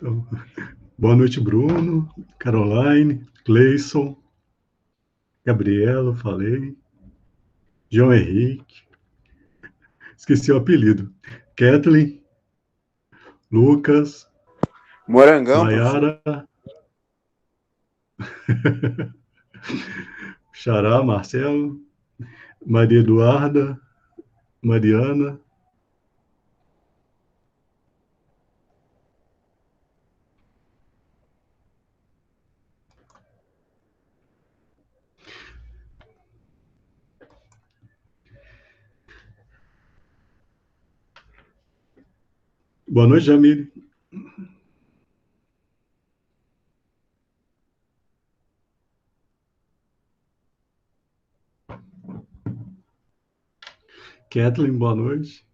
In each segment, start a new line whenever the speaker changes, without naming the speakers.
Então, boa noite, Bruno, Caroline, Cleison, Gabriela, falei, João Henrique, esqueci o apelido, Kathleen, Lucas,
Morangão, professor.
Maiara, Xará, Marcelo, Maria Eduarda, Mariana. Boa noite, Jamile. Kathleen, boa noite.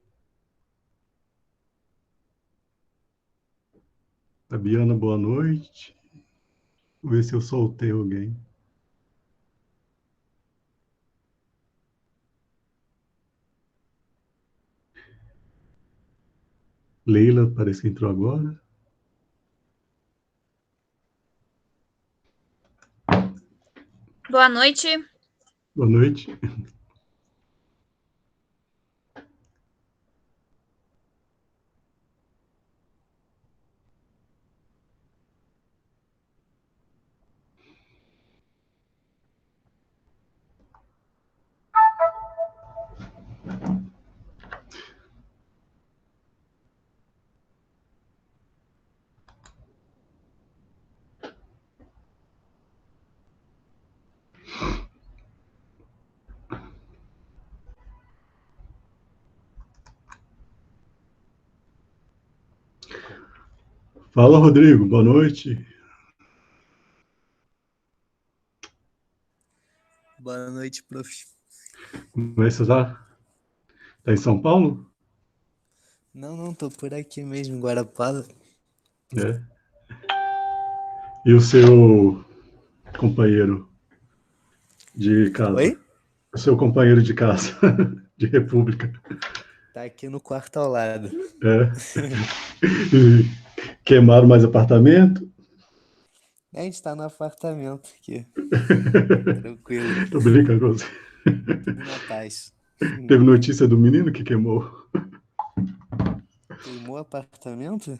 Fabiana, boa noite. Vou ver se eu soltei alguém. Leila, parece que entrou agora.
Boa noite.
Boa noite. Fala, Rodrigo, boa noite.
Boa noite, prof.
Como é que você está? Está em São Paulo?
Não, tô por aqui mesmo, em Guarapava.
É. E o seu companheiro de casa?
Oi?
O seu companheiro de casa, de república.
Tá aqui no quarto ao lado.
É. E queimaram mais apartamento?
A gente tá no apartamento aqui, tranquilo,
Tô brincando com você.
tudo na paz.
Teve notícia do menino que queimou?
Queimou o apartamento?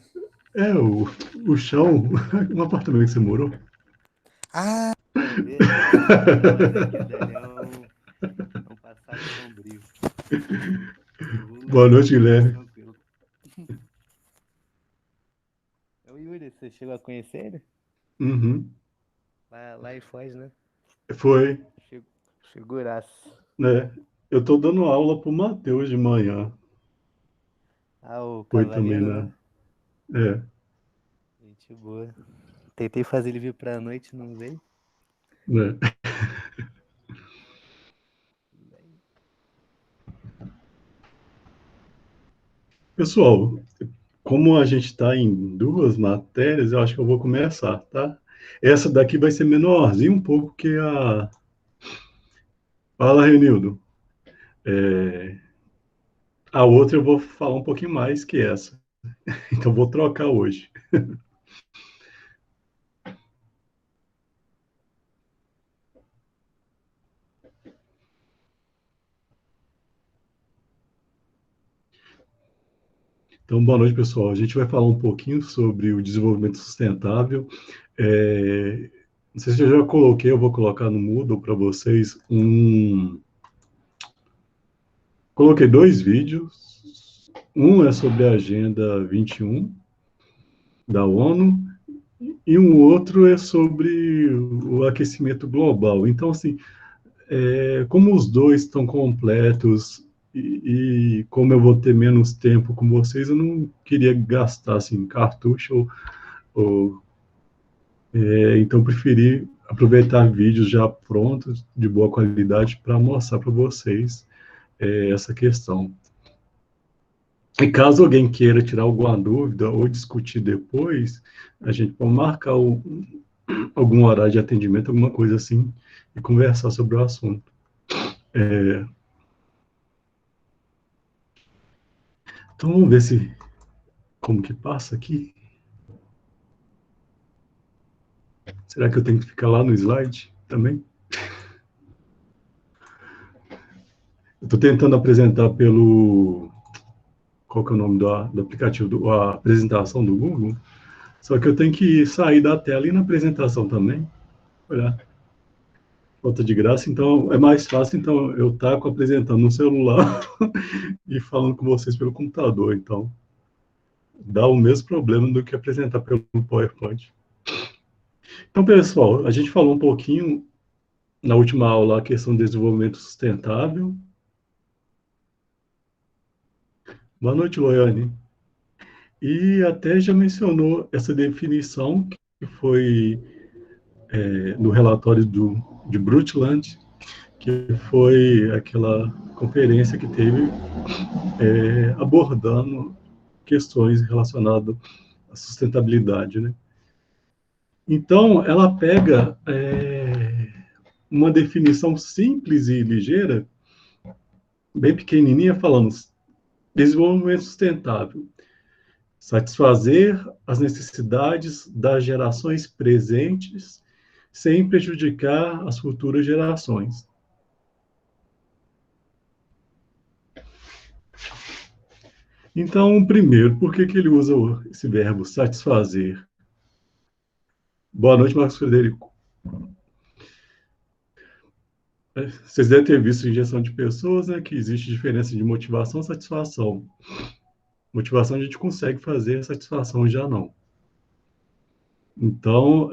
É, o chão, no apartamento que você morou.
Ah, é verdade. Aquilo dali é um passado sombrio.
Boa noite, Guilherme.
Tranquilo. É o Yuri, você chegou a conhecer ele?
Uhum.
Lá em Foz, né?
Foi,
Figuraça.
né? Eu tô dando aula pro Matheus de manhã.
Ah, o
Foi também,
Cavaleiro,
né?
né?
É,
Gente boa. Tentei fazer ele vir pra noite, não veio.
né? Pessoal, como a gente está em duas matérias, eu acho que eu vou começar, tá? Essa daqui vai ser menorzinha um pouco que a... Fala, Renildo. A outra eu vou falar um pouquinho mais que essa. Então, vou trocar hoje. Então, boa noite, pessoal. A gente vai falar um pouquinho sobre o desenvolvimento sustentável. Não sei se eu já coloquei, eu vou colocar no Moodle para vocês Coloquei dois vídeos. Um é sobre a Agenda 21 da ONU e um outro é sobre o aquecimento global. Então, assim, como os dois estão completos e como eu vou ter menos tempo com vocês, eu não queria gastar assim cartucho então preferi aproveitar vídeos já prontos de boa qualidade para mostrar para vocês essa questão. E caso alguém queira tirar alguma dúvida ou discutir depois, a gente pode marcar algum horário de atendimento, alguma coisa assim, e conversar sobre o assunto. Então vamos ver como que passa aqui. Será que eu tenho que ficar lá no slide também? Eu estou tentando apresentar pelo... Qual que é o nome do aplicativo? A apresentação do Google. Só que eu tenho que sair da tela e ir na apresentação também. Olha, falta de graça. Então, é mais fácil então eu estar apresentando no celular e falando com vocês pelo computador. Então, dá o mesmo problema do que apresentar pelo PowerPoint. Então, pessoal, a gente falou um pouquinho na última aula a questão do desenvolvimento sustentável. Boa noite, Loiane. E até já mencionou essa definição que foi no relatório de Brundtland, que foi aquela conferência que teve abordando questões relacionadas à sustentabilidade, né? Então, ela pega uma definição simples e ligeira, bem pequenininha, falando desenvolvimento sustentável, satisfazer as necessidades das gerações presentes sem prejudicar as futuras gerações. Então, primeiro, por que ele usa esse verbo satisfazer? Boa noite, Marcos Frederico. Vocês devem ter visto em gestão de pessoas, né, que existe diferença de motivação e satisfação. Motivação a gente consegue fazer, satisfação já não. Então,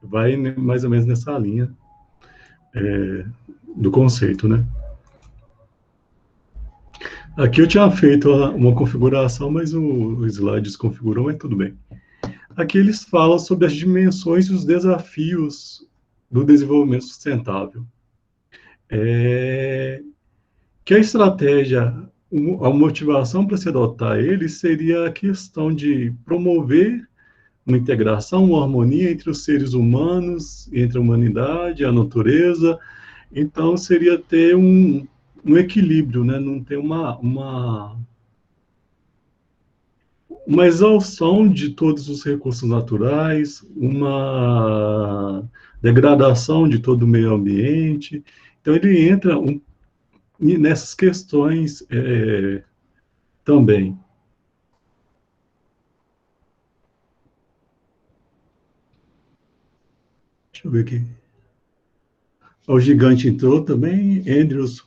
vai mais ou menos nessa linha do conceito, né? Aqui eu tinha feito uma configuração, mas o slide desconfigurou, mas tudo bem. Aqui eles falam sobre as dimensões e os desafios do desenvolvimento sustentável. Que a estratégia, a motivação para se adotar ele seria a questão de promover uma integração, uma harmonia entre os seres humanos, entre a humanidade, a natureza. Então, seria ter um equilíbrio, né? Não ter uma exaustão de todos os recursos naturais, uma degradação de todo o meio ambiente. Então, ele entra nessas questões também. Deixa eu ver aqui. O gigante entrou também, Andrews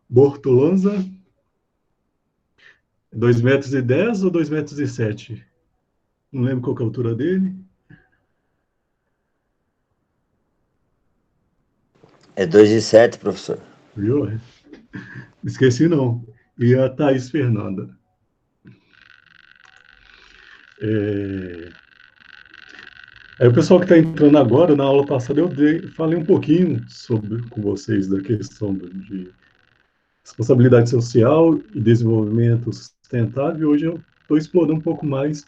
Bortolonza. 2,10 metros ou 2,07 metros? Não lembro qual que é a altura dele.
É 2,07, professor.
Viu? Esqueci não. E a Thaís Fernanda. Aí o pessoal que está entrando agora, na aula passada, eu falei um pouquinho com vocês da questão de responsabilidade social e desenvolvimento sustentável. E hoje eu estou explorando um pouco mais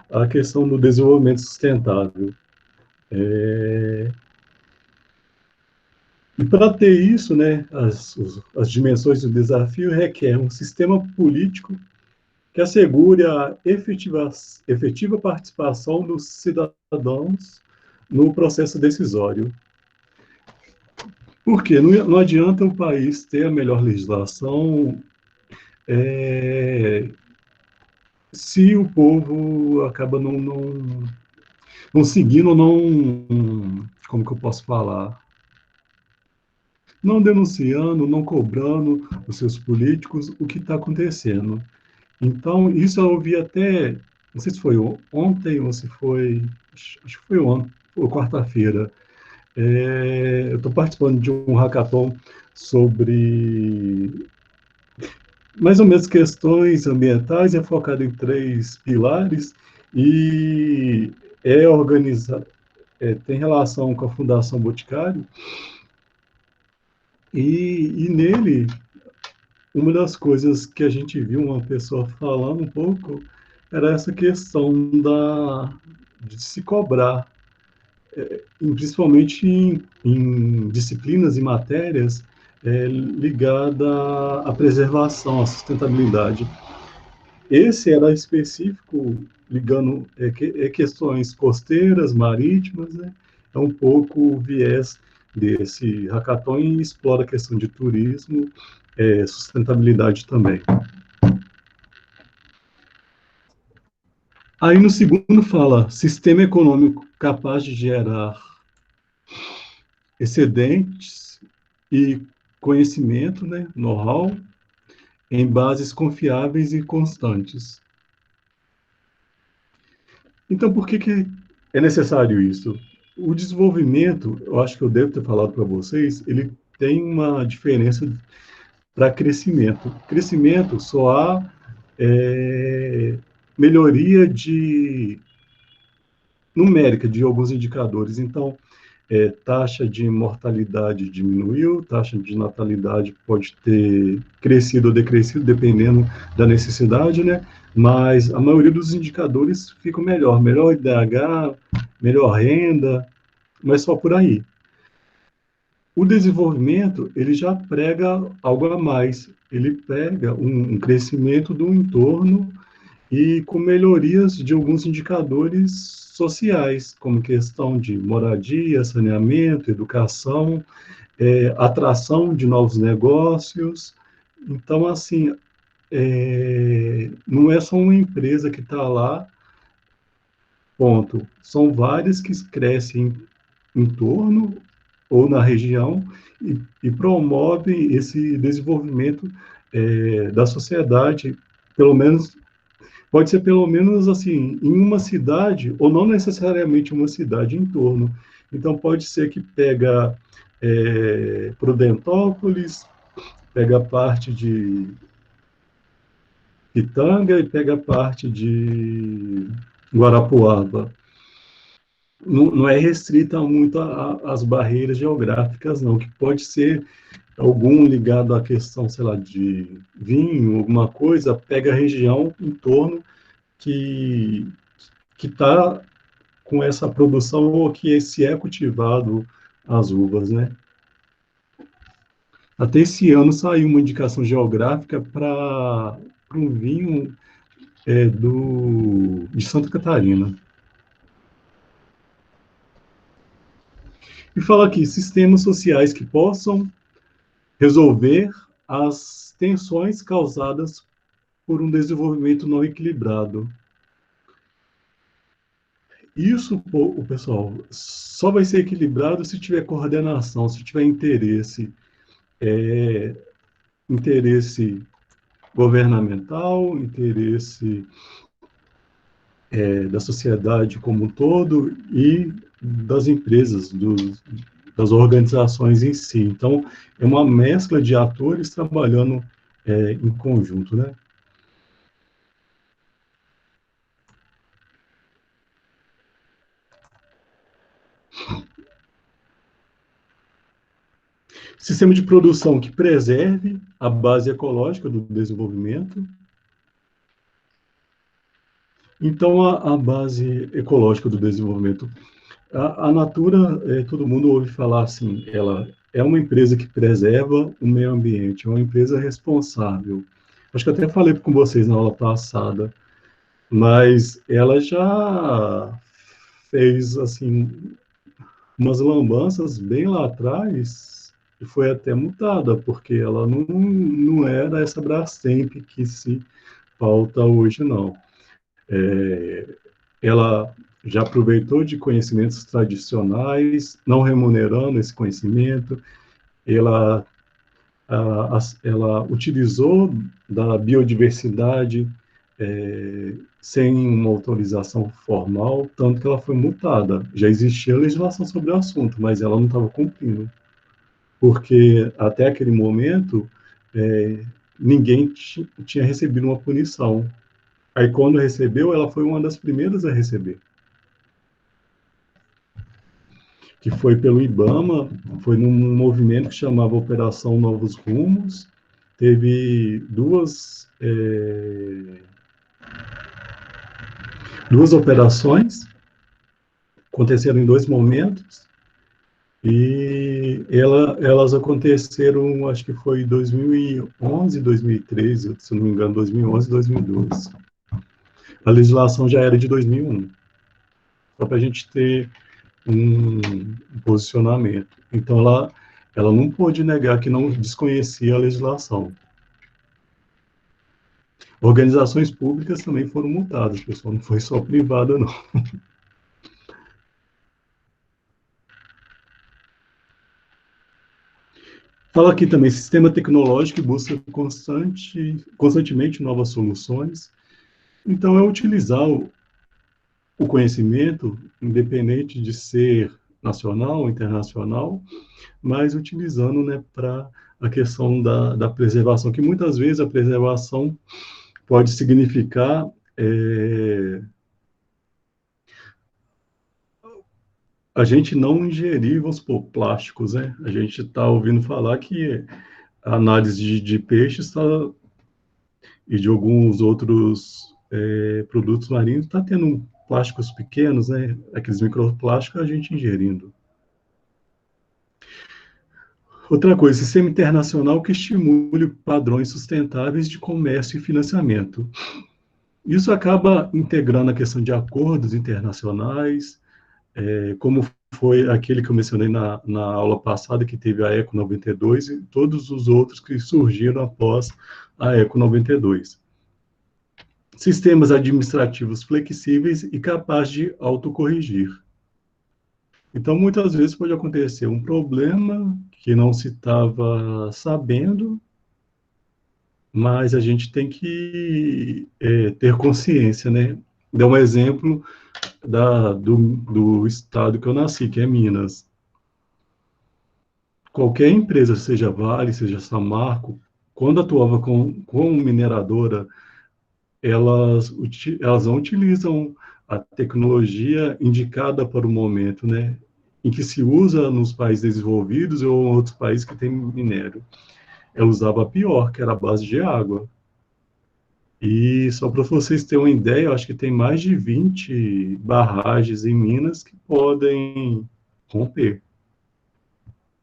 a questão do desenvolvimento sustentável. E para ter isso, né, as dimensões do desafio requer um sistema político que assegure a efetiva participação dos cidadãos no processo decisório. Por quê? Não adianta o país ter a melhor legislação se o povo acaba não seguindo, como que eu posso falar? Não denunciando, não cobrando os seus políticos o que está acontecendo. Então, isso eu ouvi até, não sei se foi ontem ou se foi, acho que foi ontem, ou quarta-feira. Eu estou participando de um hackathon sobre mais ou menos questões ambientais, é focado em 3 pilares e organizado, tem relação com a Fundação Boticário. E nele, uma das coisas que a gente viu uma pessoa falando um pouco era essa questão de se cobrar, principalmente em disciplinas e matérias ligadas à preservação, à sustentabilidade. esse era específico, ligando questões costeiras, marítimas, né? É um pouco o viés desse hackathon e explora a questão de turismo, sustentabilidade também. Aí no segundo fala, sistema econômico capaz de gerar excedentes e conhecimento, né, know-how, em bases confiáveis e constantes. Então, por que é necessário isso? O desenvolvimento, eu acho que eu devo ter falado para vocês, ele tem uma diferença para crescimento. Crescimento só há melhoria numérica de alguns indicadores. Então, taxa de mortalidade diminuiu, taxa de natalidade pode ter crescido ou decrescido, dependendo da necessidade, né? Mas a maioria dos indicadores ficam melhor IDH, melhor renda, mas só por aí. O desenvolvimento, ele já prega algo a mais, ele prega um crescimento do entorno e com melhorias de alguns indicadores sociais, como questão de moradia, saneamento, educação, atração de novos negócios. Então, assim, não é só uma empresa que está lá, ponto. São várias que crescem em torno ou na região e promovem esse desenvolvimento da sociedade, pelo menos. Pode ser pelo menos assim, em uma cidade, ou não necessariamente uma cidade em torno. Então, pode ser que pega Prudentópolis, pega parte de Pitanga e pega parte de Guarapuava. Não é restrita muito às barreiras geográficas, não, que pode ser algum ligado à questão, sei lá, de vinho, alguma coisa, pega a região em torno que está com essa produção ou que se é cultivado as uvas, né? Até esse ano saiu uma indicação geográfica para um vinho de Santa Catarina. E fala aqui, sistemas sociais que possam resolver as tensões causadas por um desenvolvimento não equilibrado. Isso, o pessoal, só vai ser equilibrado se tiver coordenação, se tiver interesse governamental, interesse da sociedade como um todo e das empresas, das organizações em si. Então, é uma mescla de atores trabalhando em conjunto, né? Sistema de produção que preserve a base ecológica do desenvolvimento. Então, a base ecológica do desenvolvimento. A Natura, todo mundo ouve falar assim, ela é uma empresa que preserva o meio ambiente, é uma empresa responsável. Acho que até falei com vocês na aula passada, mas ela já fez, assim, umas lambanças bem lá atrás e foi até multada, porque ela não era essa Brastemp que se pauta hoje, não. Ela já aproveitou de conhecimentos tradicionais, não remunerando esse conhecimento, ela, ela utilizou da biodiversidade sem uma autorização formal, tanto que ela foi multada. Já existia legislação sobre o assunto, mas ela não estava cumprindo, porque até aquele momento ninguém tinha recebido uma punição. Aí, quando recebeu, ela foi uma das primeiras a receber. Que foi pelo IBAMA, foi num movimento que chamava Operação Novos Rumos. Teve duas operações, aconteceram em dois momentos. E elas aconteceram, acho que foi em 2011, 2013, se não me engano, 2011, 2012. A legislação já era de 2001, só para a gente ter um posicionamento. Então, ela não pôde negar que não desconhecia a legislação. Organizações públicas também foram multadas, pessoal, não foi só privada, não. Fala aqui também, sistema tecnológico que busca constantemente novas soluções. Então, é utilizar o conhecimento, independente de ser nacional ou internacional, mas utilizando, né, para a questão da preservação, que muitas vezes a preservação pode significar a gente não ingerir, vamos supor, plásticos, né? A gente está ouvindo falar que a análise de peixes e de alguns outros produtos marinhos está tendo plásticos pequenos, né? Aqueles microplásticos a gente ingerindo. Outra coisa, sistema internacional que estimule padrões sustentáveis de comércio e financiamento. Isso acaba integrando a questão de acordos internacionais, como foi aquele que eu mencionei na aula passada, que teve a ECO 92, e todos os outros que surgiram após a ECO 92. Sistemas administrativos flexíveis e capazes de autocorrigir. Então, muitas vezes pode acontecer um problema que não se estava sabendo, mas a gente tem que ter consciência, né? Dar um exemplo do estado que eu nasci, que é Minas. Qualquer empresa, seja Vale, seja Samarco, quando atuava com mineradora, elas não utilizam a tecnologia indicada para o momento, né? Em que se usa nos países desenvolvidos ou em outros países que tem minério. Ela usava a pior, que era a base de água. E só para vocês terem uma ideia, eu acho que tem mais de 20 barragens em Minas que podem romper.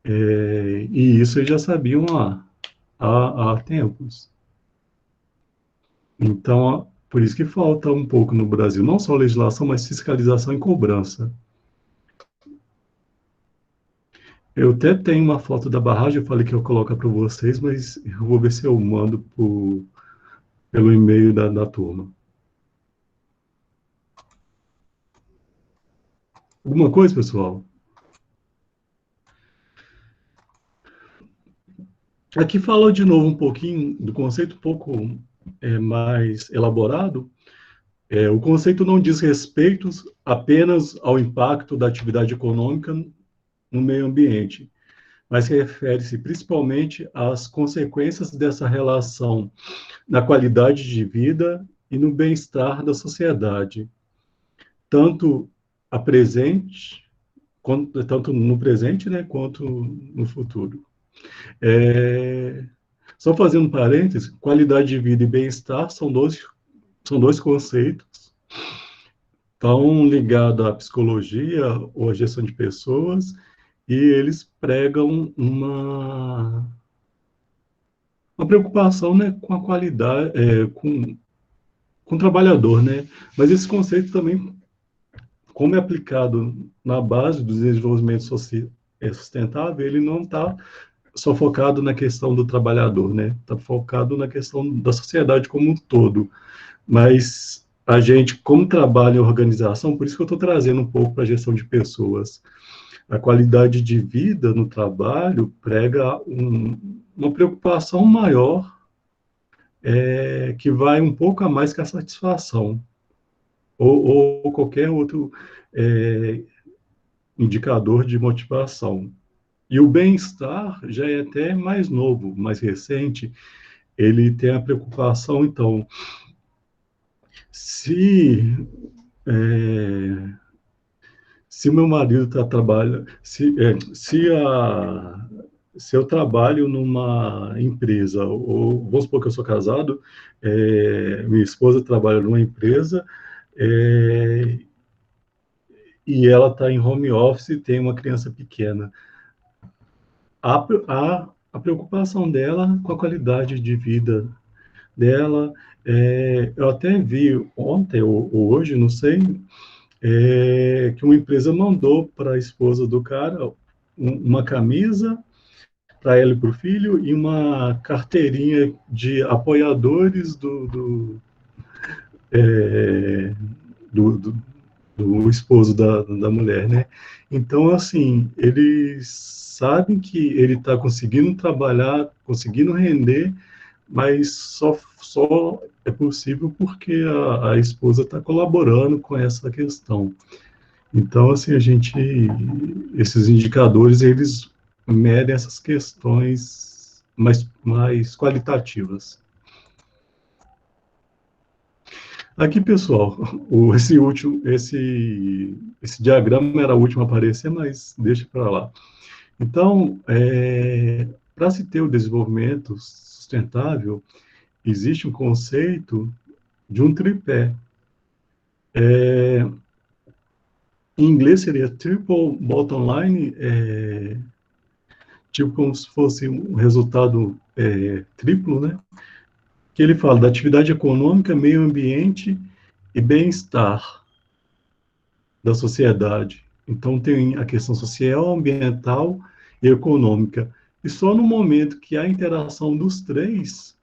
E isso eles já sabiam há tempos. Então, por isso que falta um pouco no Brasil, não só legislação, mas fiscalização e cobrança. Eu até tenho uma foto da barragem, eu falei que eu coloco para vocês, mas eu vou ver se eu mando pelo e-mail da turma. Alguma coisa, pessoal? Aqui fala de novo um pouquinho do conceito, um pouco mais elaborado. O conceito não diz respeito apenas ao impacto da atividade econômica no meio ambiente, mas refere-se principalmente às consequências dessa relação na qualidade de vida e no bem-estar da sociedade, tanto tanto no presente, né, quanto no futuro. Só fazendo um parênteses, qualidade de vida e bem-estar são dois conceitos tão ligados à psicologia ou à gestão de pessoas, e eles pregam uma preocupação, né, com a qualidade, com o trabalhador, né? Mas esse conceito também, como é aplicado na base do desenvolvimento sustentável, ele não está só focado na questão do trabalhador, né? Está focado na questão da sociedade como um todo. Mas a gente, como trabalha em organização, por isso que eu estou trazendo um pouco para a gestão de pessoas. A qualidade de vida no trabalho prega uma preocupação maior, que vai um pouco a mais que a satisfação, ou qualquer outro indicador de motivação. E o bem-estar já é até mais novo, mais recente, ele tem a preocupação, então, se o meu marido está trabalhando, se eu trabalho numa empresa, ou vamos supor que eu sou casado, minha esposa trabalha numa empresa, e ela está em home office e tem uma criança pequena. A preocupação dela com a qualidade de vida dela, eu até vi ontem ou hoje, não sei, que uma empresa mandou para a esposa do cara uma camisa para ela e para o filho e uma carteirinha de apoiadores é, do, do, do esposo da mulher, né? Então, assim, eles sabem que ele está conseguindo trabalhar, conseguindo render, mas só é possível porque a esposa está colaborando com essa questão. Então, assim, esses indicadores, eles medem essas questões mais qualitativas. Aqui, pessoal, esse diagrama era o último a aparecer, mas deixa para lá. Então, para se ter o desenvolvimento sustentável, existe um conceito de um tripé. Em inglês seria triple bottom line, tipo como se fosse um resultado triplo, né? Que ele fala da atividade econômica, meio ambiente e bem-estar da sociedade. Então, tem a questão social, ambiental e econômica. E só no momento que há interação dos três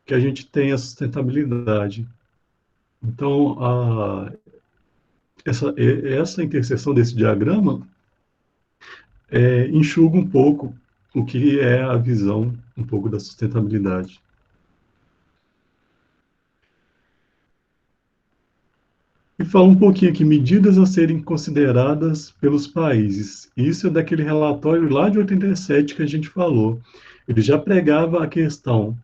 que a gente tem a sustentabilidade. Então, essa interseção desse diagrama enxuga um pouco o que é a visão um pouco da sustentabilidade. E fala um pouquinho aqui, medidas a serem consideradas pelos países. Isso é daquele relatório lá de 87 que a gente falou. Ele já pregava a questão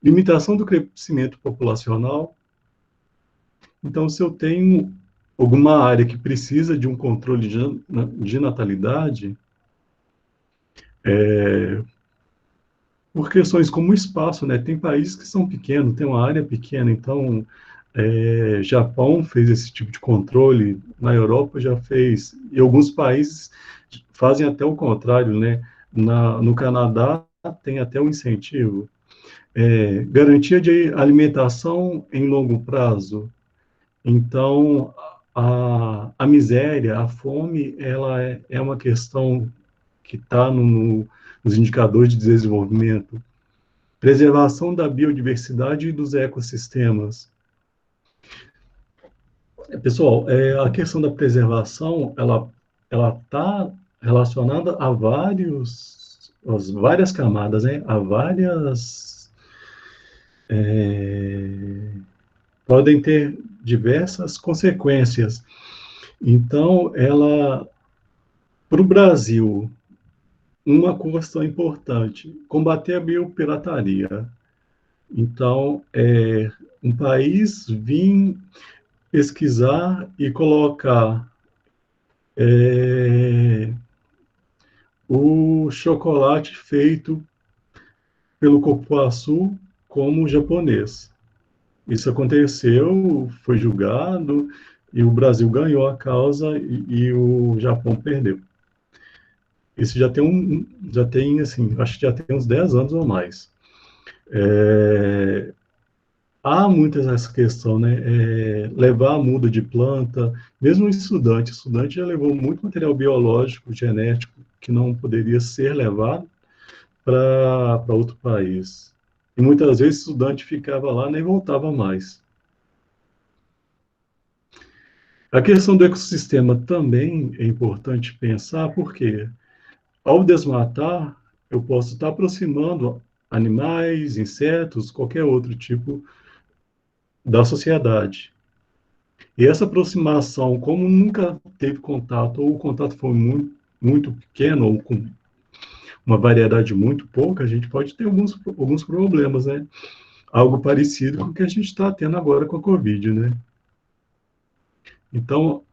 limitação do crescimento populacional. Então, se eu tenho alguma área que precisa de um controle de natalidade, por questões como espaço, né? Tem países que são pequenos, tem uma área pequena, então Japão fez esse tipo de controle, na Europa já fez, e alguns países fazem até o contrário, né? No Canadá tem até um incentivo. Garantia de alimentação em longo prazo. Então, a miséria, a fome, ela é uma questão que está nos indicadores de desenvolvimento. Preservação da biodiversidade e dos ecossistemas. Pessoal, a questão da preservação, ela está relacionada a várias camadas, né? A várias... podem ter diversas consequências. Então, para o Brasil, uma questão importante, combater a biopirataria. Então, um país vir pesquisar e colocar o chocolate feito pelo cupuaçu como japonês. Isso aconteceu, foi julgado, e o Brasil ganhou a causa e o Japão perdeu. Isso já tem assim, acho que já tem uns 10 anos ou mais. Há muitas essa questão, né? Levar a muda de planta, mesmo o estudante já levou muito material biológico, genético, que não poderia ser levado para outro país. E muitas vezes o estudante ficava lá e nem voltava mais. A questão do ecossistema também é importante pensar, porque ao desmatar, eu posso estar aproximando animais, insetos, qualquer outro tipo da sociedade. E essa aproximação, como nunca teve contato, ou o contato foi muito pequeno, ou com uma variedade muito pouca, a gente pode ter alguns problemas, né? Algo parecido com o que a gente está tendo agora com a Covid, né? Então,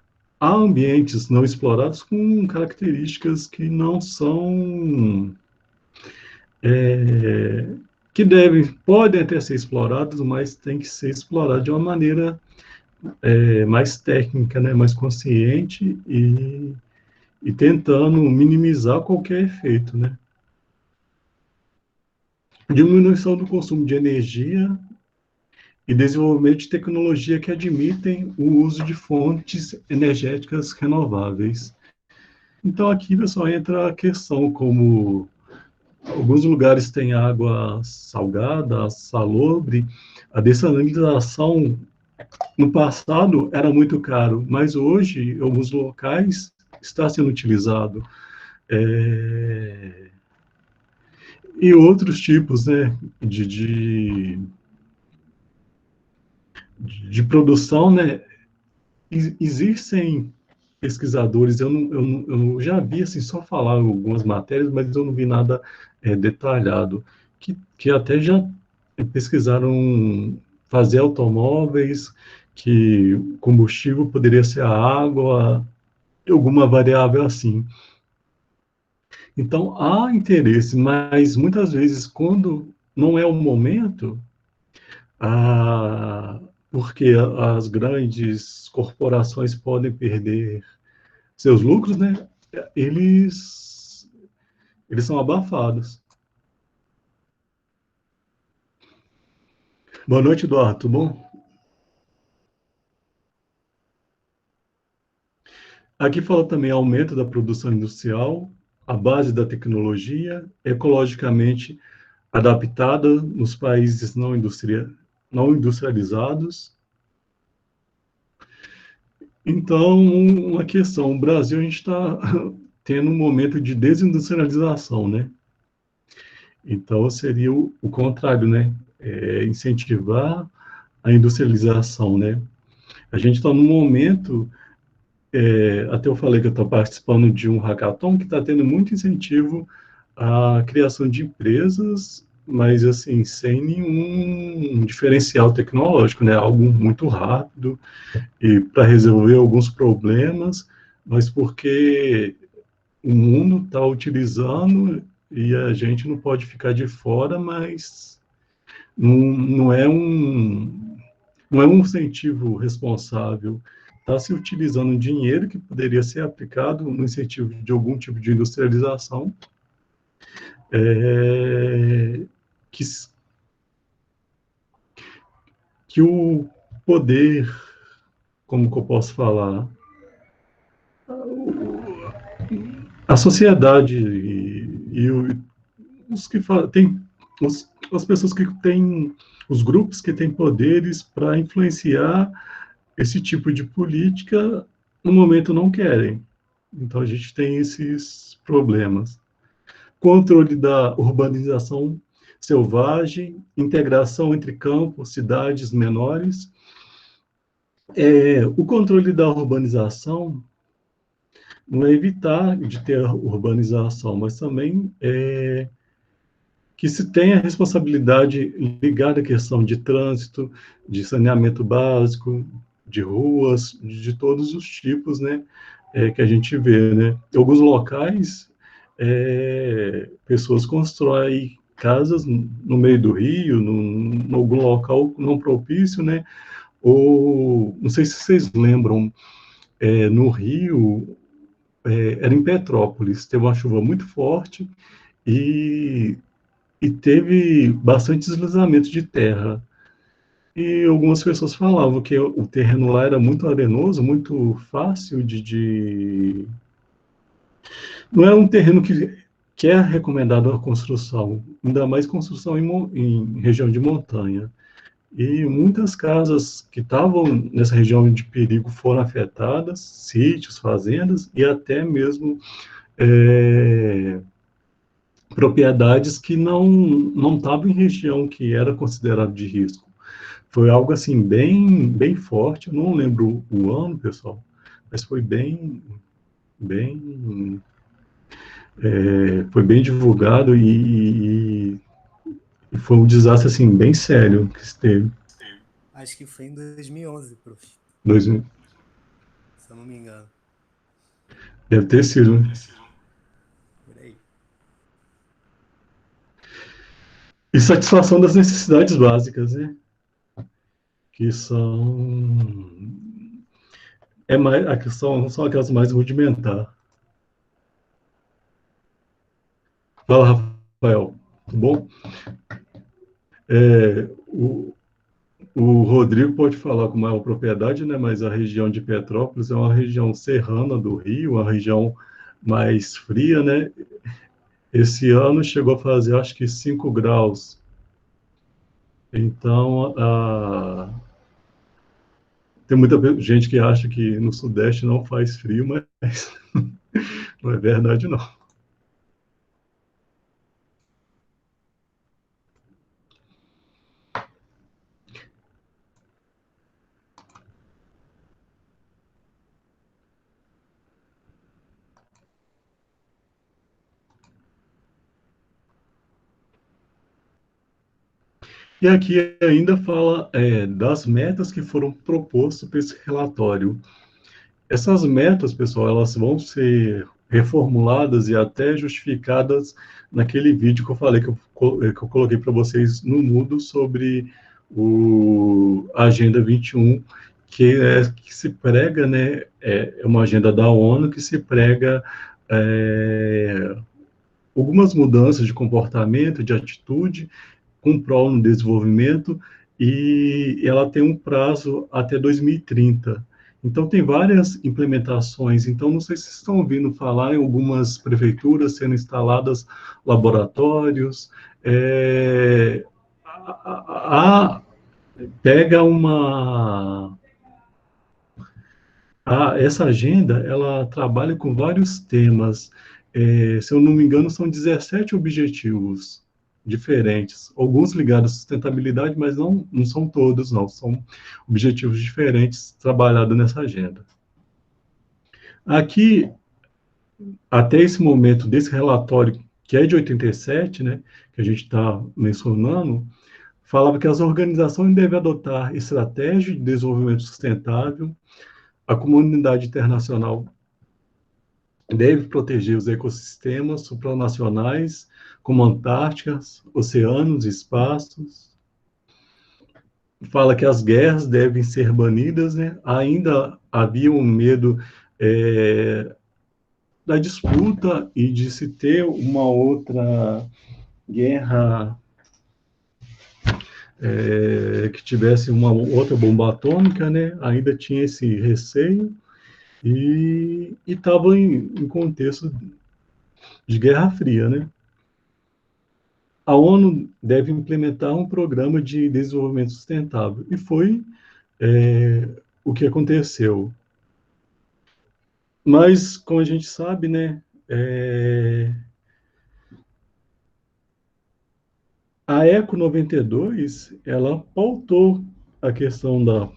há ambientes não explorados com características que não são... que podem até ser explorados, mas tem que ser explorado de uma maneira mais técnica, né, mais consciente e tentando minimizar qualquer efeito, né? Diminuição do consumo de energia e desenvolvimento de tecnologia que admitem o uso de fontes energéticas renováveis. Então, aqui, pessoal, entra a questão como alguns lugares têm água salgada, salobre, a dessalinização no passado era muito caro, mas hoje, em alguns locais, está sendo utilizado. E outros tipos, né, de produção, né, existem pesquisadores, eu já vi, assim, só falar em algumas matérias, mas eu não vi nada detalhado, que até já pesquisaram fazer automóveis, que o combustível poderia ser a água, alguma variável assim. Então, há interesse, mas muitas vezes, quando não é o momento, porque as grandes corporações podem perder seus lucros, né? Eles, eles são abafados. Boa noite, Eduardo, tudo bom? Aqui fala também aumento da produção industrial, a base da tecnologia, ecologicamente adaptada nos países não industrializados. Então, uma questão, o Brasil, a gente está tendo um momento de desindustrialização, né? Então, seria o contrário, né? Incentivar a industrialização, né? A gente está num momento, até eu falei que eu estou participando de um hackathon que está tendo muito incentivo à criação de empresas, mas, assim, sem nenhum diferencial tecnológico, né? Algo muito rápido e para resolver alguns problemas, mas porque o mundo está utilizando e a gente não pode ficar de fora, mas não é um incentivo responsável. Está se utilizando dinheiro que poderia ser aplicado no incentivo de algum tipo de industrialização, que, que o poder, como que eu posso falar, a sociedade os que tem as pessoas que têm os grupos que têm poderes para influenciar esse tipo de política no momento não querem. Então a gente tem esses problemas. Controle da urbanização selvagem, integração entre campos, cidades menores. O controle da urbanização não é evitar de ter urbanização, mas também que se tenha responsabilidade ligada à questão de trânsito, de saneamento básico, de ruas, de todos os tipos, né, que a gente vê, né. Em alguns locais, pessoas constroem casas no meio do rio, em algum local não propício, né, ou, não sei se vocês lembram, no Rio, era em Petrópolis, teve uma chuva muito forte e teve bastante deslizamento de terra. E algumas pessoas falavam que o terreno lá era muito arenoso, muito fácil Não é um terreno que é recomendado a construção, ainda mais construção em região de montanha. E muitas casas que estavam nessa região de perigo foram afetadas, sítios, fazendas e até mesmo propriedades que não estavam em região que era considerado de risco. Foi algo assim bem bem forte. Eu não lembro o ano, pessoal, mas bem foi bem divulgado e foi um desastre assim bem sério que esteve.
Acho que foi em 2011, prof.
2000.
Se eu não me engano.
Deve ter sido.
Por aí.
E satisfação das necessidades básicas, né? que são aquelas mais rudimentares. Fala, Rafael. Tudo bom? O Rodrigo pode falar com maior propriedade, né? Mas a região de Petrópolis é uma região serrana do Rio, uma região mais fria, né? Esse ano chegou a fazer, acho que 5 graus. Então, tem muita gente que acha que no Sudeste não faz frio, mas não é verdade, não. E aqui ainda fala das metas que foram propostas para esse relatório. Essas metas, pessoal, elas vão ser reformuladas e até justificadas naquele vídeo que eu falei, que eu coloquei para vocês no Moodle sobre a Agenda 21, que se prega, né, é uma agenda da ONU que se prega algumas mudanças de comportamento, de atitude, com prol no desenvolvimento, e ela tem um prazo até 2030. Então, tem várias implementações. Então, não sei se vocês estão ouvindo falar em algumas prefeituras sendo instaladas laboratórios. Pega essa agenda, ela trabalha com vários temas. Se eu não me engano, são 17 objetivos diferentes, alguns ligados à sustentabilidade, mas não são todos, não, são objetivos diferentes trabalhados nessa agenda. Aqui, até esse momento desse relatório, que é de 87, né, que a gente está mencionando, falava que as organizações devem adotar estratégias de desenvolvimento sustentável, a comunidade internacional deve proteger os ecossistemas supranacionais, como Antárticas, oceanos, espaços. Fala que as guerras devem ser banidas, né? Ainda havia um medo da disputa e de se ter uma outra guerra que tivesse uma outra bomba atômica, né? Ainda tinha esse receio e estava em contexto de Guerra Fria, né? A ONU deve implementar um programa de desenvolvimento sustentável. E foi o que aconteceu. Mas, como a gente sabe, né, a ECO 92, ela pautou a questão da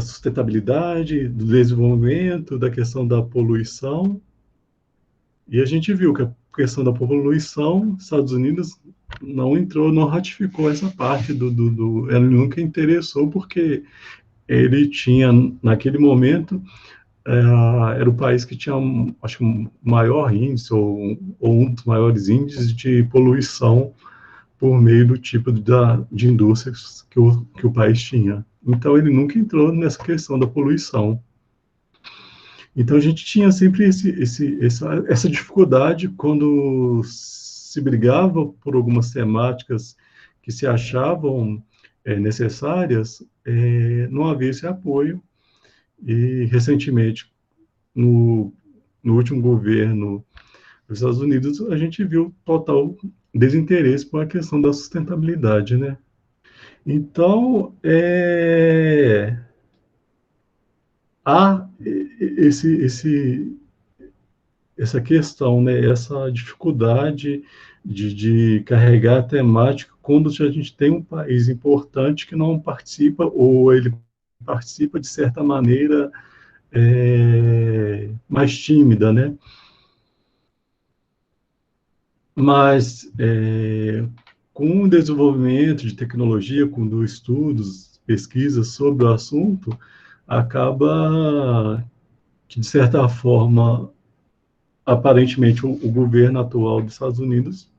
sustentabilidade, do desenvolvimento, da questão da poluição. E a gente viu que a questão da poluição, Estados Unidos não entrou, não ratificou essa parte ele nunca interessou, porque ele tinha, naquele momento, era o país que tinha, acho que, um maior índice, ou um dos maiores índices de poluição por meio do tipo de indústrias que o país tinha. Então, ele nunca entrou nessa questão da poluição. Então, a gente tinha sempre essa dificuldade quando se brigava por algumas temáticas que se achavam necessárias, não havia esse apoio. E, recentemente, no último governo dos Estados Unidos, a gente viu total desinteresse por a questão da sustentabilidade, né? Então, há essa questão, né? Essa dificuldade de carregar a temática quando a gente tem um país importante que não participa, ou ele participa de certa maneira mais tímida, né? Mas, com o desenvolvimento de tecnologia, com estudos, pesquisas sobre o assunto, acaba que, de certa forma, aparentemente, o governo atual dos Estados Unidos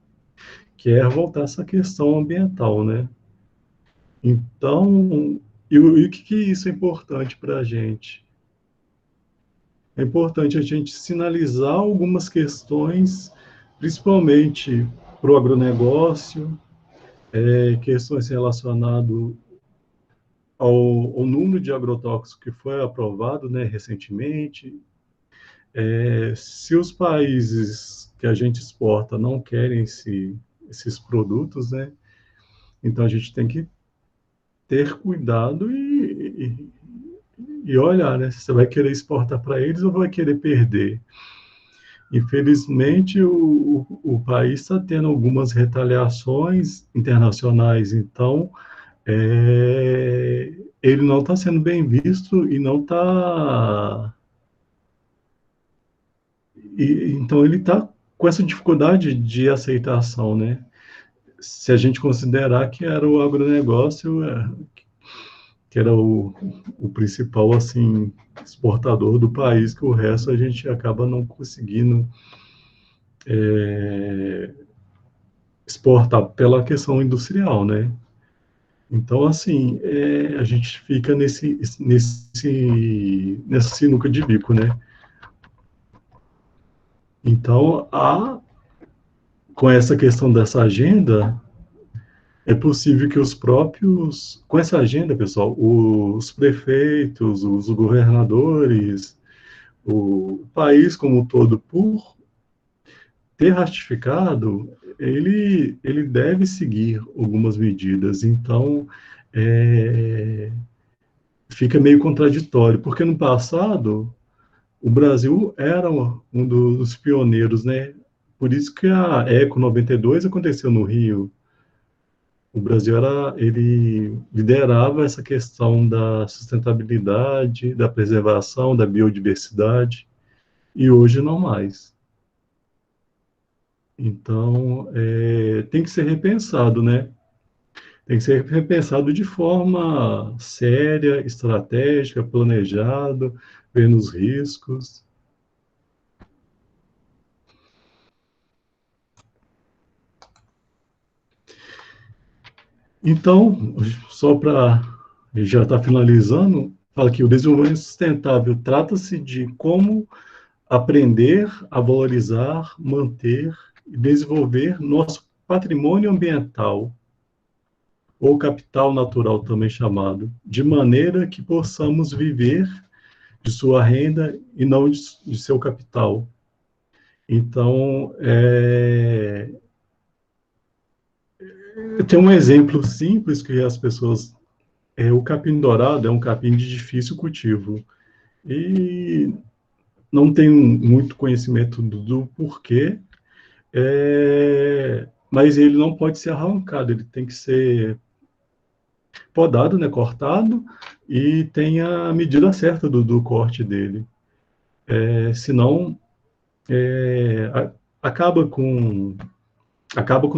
quer voltar essa questão ambiental, né? Então, e o que isso é importante para a gente? É importante a gente sinalizar algumas questões, principalmente para o agronegócio, questões relacionadas ao número de agrotóxicos que foi aprovado, né, recentemente. Se os países que a gente exporta não querem esses produtos, né, então a gente tem que ter cuidado e olhar, né, se você vai querer exportar para eles ou vai querer perder. Infelizmente, o país está tendo algumas retaliações internacionais, então ele não está sendo bem visto e não está. Então, ele está com essa dificuldade de aceitação, né? Se a gente considerar que era o agronegócio, que era o principal, assim, exportador do país, que o resto a gente acaba não conseguindo exportar pela questão industrial, né? Então, assim, a gente fica nessa sinuca de bico, né? Então, com essa questão dessa agenda, é possível que com essa agenda, pessoal, os prefeitos, os governadores, o país como um todo, por ter ratificado, ele deve seguir algumas medidas. Então, fica meio contraditório, porque no passado o Brasil era um dos pioneiros, né? Por isso que a Eco 92 aconteceu no Rio. O Brasil ele liderava essa questão da sustentabilidade, da preservação, da biodiversidade, e hoje não mais. Então, tem que ser repensado, né? Tem que ser repensado de forma séria, estratégica, planejado, vendo os riscos. Então, só para já estar finalizando, fala que o desenvolvimento sustentável trata-se de como aprender a valorizar, manter e desenvolver nosso patrimônio ambiental, ou capital natural também chamado, de maneira que possamos viver de sua renda e não de seu capital. Então, tem um exemplo simples que as pessoas... o capim-dourado é um capim de difícil cultivo. E não tenho muito conhecimento do porquê, mas ele não pode ser arrancado, ele tem que ser podado, né, cortado, e tem a medida certa do corte dele. Senão, acaba com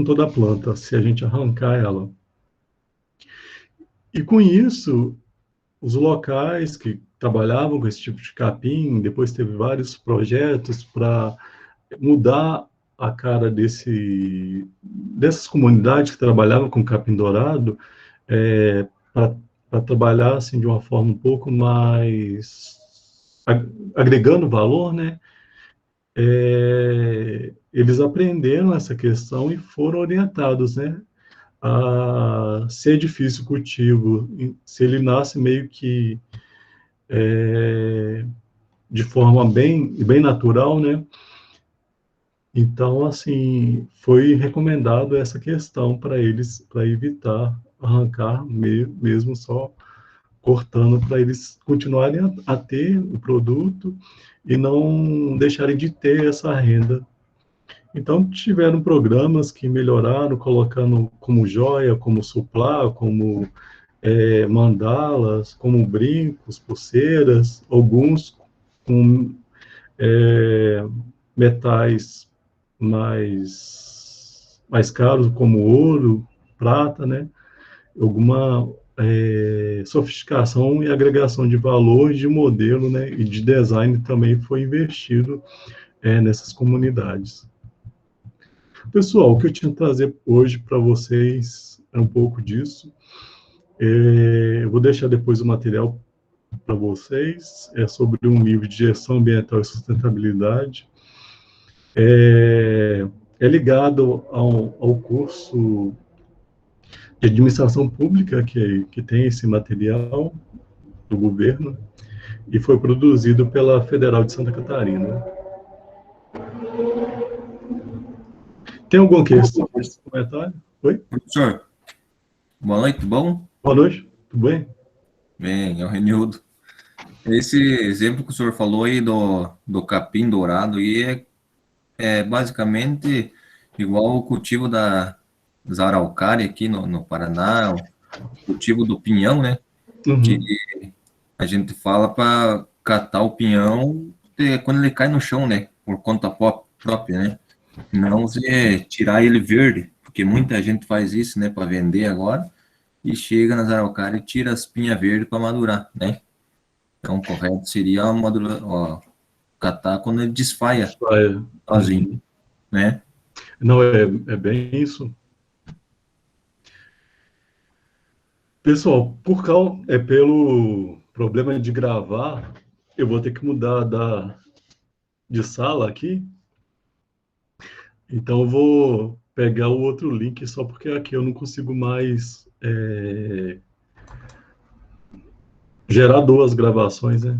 toda a planta, se a gente arrancar ela. E com isso, os locais que trabalhavam com esse tipo de capim, depois teve vários projetos para mudar a cara dessas comunidades que trabalhavam com capim dourado, para trabalhar assim, de uma forma um pouco mais agregando valor, né? Eles aprenderam essa questão e foram orientados, né? A ser difícil o cultivo, se ele nasce meio que de forma bem natural, né? Então, assim, foi recomendado essa questão para eles, para evitar arrancar mesmo só cortando, para eles continuarem a ter o produto e não deixarem de ter essa renda. Então, tiveram programas que melhoraram, colocando como joia, como suplá, como mandalas, como brincos, pulseiras, alguns com metais mais caros, como ouro, prata, né? Alguma sofisticação e agregação de valor de modelo, né? E de design também foi investido nessas comunidades. Pessoal, o que eu tinha que trazer hoje para vocês é um pouco disso. Eu vou deixar depois o material para vocês. É sobre um livro de gestão ambiental e sustentabilidade. É ligado ao curso de administração pública que tem esse material do governo e foi produzido pela Federal de Santa Catarina. Tem alguma questão, comentário? Oi?
Professor, boa noite, tudo bom?
Boa noite, tudo bem?
Bem, é o Renildo. Esse exemplo que o senhor falou aí do capim dourado aí é basicamente igual o cultivo das araucárias aqui no Paraná, o cultivo do pinhão, né? Que a gente fala para catar o pinhão quando ele cai no chão, né? Por conta própria, né? Não você tirar ele verde, porque muita gente faz isso, né? Para vender agora, e chega nas araucárias e tira as pinhas verdes para madurar, né? Então, o correto seria catar quando ele desfaia sozinho, né?
Não, é bem isso. Pessoal, pelo problema de gravar, eu vou ter que mudar de sala aqui. Então, eu vou pegar o outro link, só porque aqui eu não consigo mais gerar duas gravações, né?